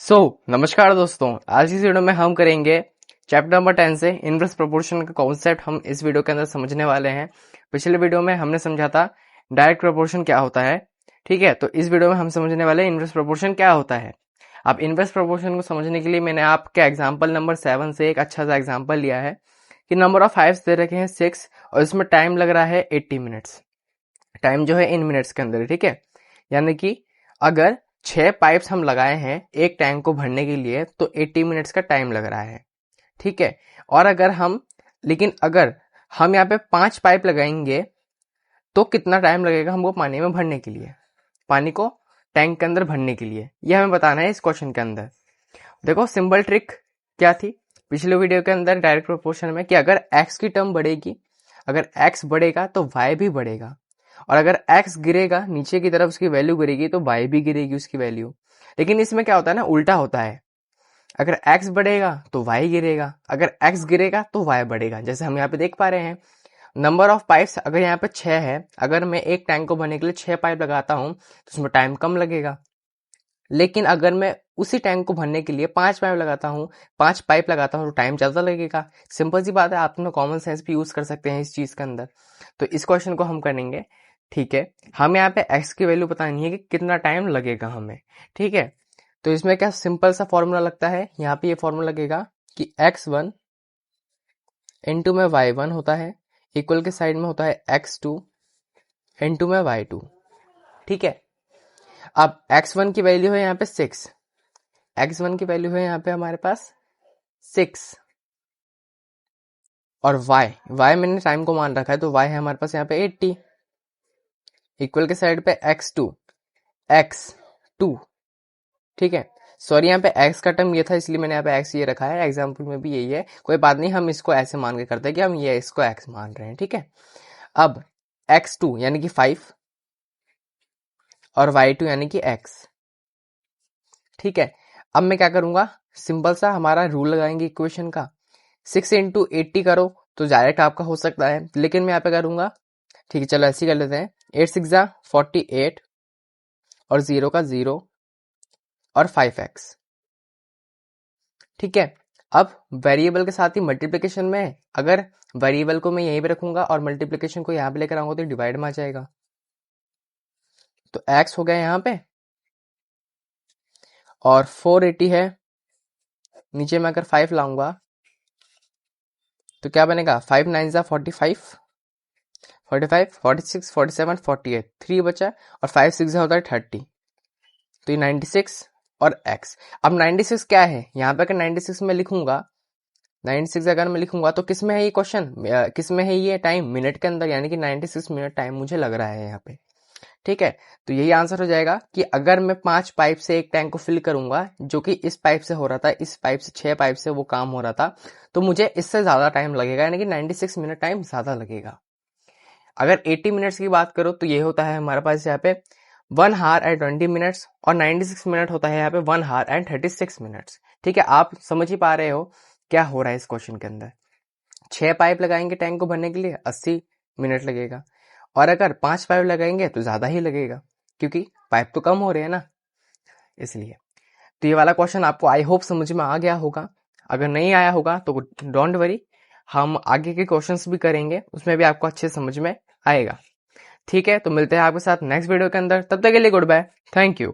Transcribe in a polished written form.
नमस्कार दोस्तों, आज इस वीडियो में हम करेंगे चैप्टर नंबर 10 से इनवर्स प्रोपोर्शन का कॉन्सेप्ट हम इस वीडियो के अंदर समझने वाले हैं। पिछले वीडियो में हमने समझा था डायरेक्ट प्रोपोर्शन क्या होता है। ठीक है, तो इस वीडियो में हम समझने वाले हैं इनवर्स प्रोपोर्शन क्या होता है। अब इनवर्स प्रोपोर्शन को समझने के लिए मैंने आपके एग्जाम्पल नंबर 7 से एक अच्छा सा एग्जाम्पल लिया है कि नंबर ऑफ हाइव्स दे रखे हैं 6 और इसमें टाइम लग रहा है 80 मिनट्स। टाइम जो है इन मिनट्स के अंदर, ठीक है। यानी कि अगर 6 पाइप्स हम लगाए हैं एक टैंक को भरने के लिए तो 80 मिनट्स का टाइम लग रहा है, ठीक है। और अगर हम यहाँ पे 5 पाइप लगाएंगे तो कितना टाइम लगेगा हमको पानी में भरने के लिए, पानी को टैंक के अंदर भरने के लिए, ये हमें बताना है इस क्वेश्चन के अंदर। देखो सिंपल ट्रिक क्या थी पिछले वीडियो के अंदर डायरेक्ट प्रोपोर्शन में कि अगर x की टर्म बढ़ेगी, अगर x बढ़ेगा तो y भी बढ़ेगा, और अगर x गिरेगा नीचे की तरफ उसकी वैल्यू गिरेगी तो y भी गिरेगी उसकी वैल्यू। लेकिन इसमें क्या होता है ना, उल्टा होता है। अगर x बढ़ेगा तो y गिरेगा, अगर x गिरेगा तो y बढ़ेगा। जैसे हम यहाँ पे देख पा रहे हैं नंबर ऑफ पाइप्स अगर यहाँ पे 6 है, अगर मैं एक टैंक को भरने के लिए 6 पाइप लगाता हूँ तो उसमें टाइम कम लगेगा। लेकिन अगर मैं उसी टैंक को भरने के लिए 5 पाइप लगाता हूँ, 5 पाइप लगाता हूँ तो टाइम ज्यादा लगेगा। सिंपल सी बात है, आप तो कॉमन सेंस भी यूज कर सकते हैं इस चीज के अंदर। तो इस क्वेश्चन को हम करेंगे, ठीक है। हमें यहाँ पे x की वैल्यू बतानी है कि कितना टाइम लगेगा हमें, ठीक है। तो इसमें क्या सिंपल सा फॉर्मूला लगता है, यहाँ पे ये फॉर्मूला लगेगा कि x1 इंटू में y1 होता है, इक्वल के साइड में होता है x2 इंटू में y2, ठीक है। अब x1 की वैल्यू है यहाँ पे 6, x1 की वैल्यू है यहाँ पे हमारे पास 6, और y मैंने टाइम को मान रखा है तो y है हमारे पास यहाँ पे 80, इक्वल के साइड पे x2, ठीक है। सॉरी, यहाँ पे x का टर्म ये था इसलिए मैंने यहाँ पे x ये रखा है, एग्जाम्पल में भी यही है, कोई बात नहीं, हम इसको ऐसे मान के करते हैं कि हम ये इसको x मान रहे हैं, ठीक है। अब x2 यानी कि 5 और y2 यानी कि x, ठीक है। अब मैं क्या करूंगा, सिंपल सा हमारा रूल लगाएंगे इक्वेशन का, 6 इंटू 80 करो तो डायरेक्ट आपका हो सकता है, लेकिन मैं यहाँ पे करूंगा, ठीक है। चलो ऐसे ही कर लेते हैं, 8 6 जा 48 और 0 का 0 और 5x, ठीक है। अब वेरिएबल के साथ ही मल्टीप्लिकेशन में, अगर वेरिएबल को मैं यहीं पे रखूंगा और मल्टीप्लिकेशन को यहाँ पे लेकर आऊंगा तो डिवाइड में आ जाएगा, तो x हो गया यहाँ पे, और 480 है, नीचे में अगर 5 लाऊंगा तो क्या बनेगा, 5 9 जा 45, 45 46 47 48, 3 बचा, और 5 6 होता है 30, तो ये 96 और x। अब 96 क्या है, यहाँ पे अगर 96 में लिखूंगा, 96 अगर मैं लिखूंगा तो किस में है ये क्वेश्चन, किस में है ये टाइम, मिनट के अंदर, यानी कि 96 मिनट टाइम मुझे लग रहा है यहाँ पे, ठीक है। तो यही आंसर हो जाएगा कि अगर मैं 5 पाइप से एक टैंक को फिल करूंगा, जो कि इस पाइप से हो रहा था, इस पाइप से 6 पाइप से वो काम हो रहा था, तो मुझे इससे ज्यादा टाइम लगेगा, यानी कि 96 मिनट टाइम ज्यादा लगेगा। अगर 80 मिनट्स की बात करो तो ये होता है हमारे पास यहाँ पे 1 हावर एंड 20 मिनट्स, और 96 मिनट होता है यहाँ पे 1 हावर एंड 36 मिनट्स, ठीक है। आप समझ ही पा रहे हो क्या हो रहा है इस क्वेश्चन के अंदर। 6 पाइप लगाएंगे टैंक को भरने के लिए 80 मिनट लगेगा, और अगर 5 पाइप लगाएंगे तो ज्यादा ही लगेगा, क्योंकि पाइप तो कम हो रहे हैं ना, इसलिए। तो ये वाला क्वेश्चन आपको आई होप समझ में आ गया होगा। अगर नहीं आया होगा तो डोंट वरी, हम आगे के क्वेश्चंस भी करेंगे, उसमें भी आपको अच्छे समझ में आएगा, ठीक है। तो मिलते हैं आपके साथ नेक्स्ट वीडियो के अंदर, तब तक के लिए गुड बाय, थैंक यू।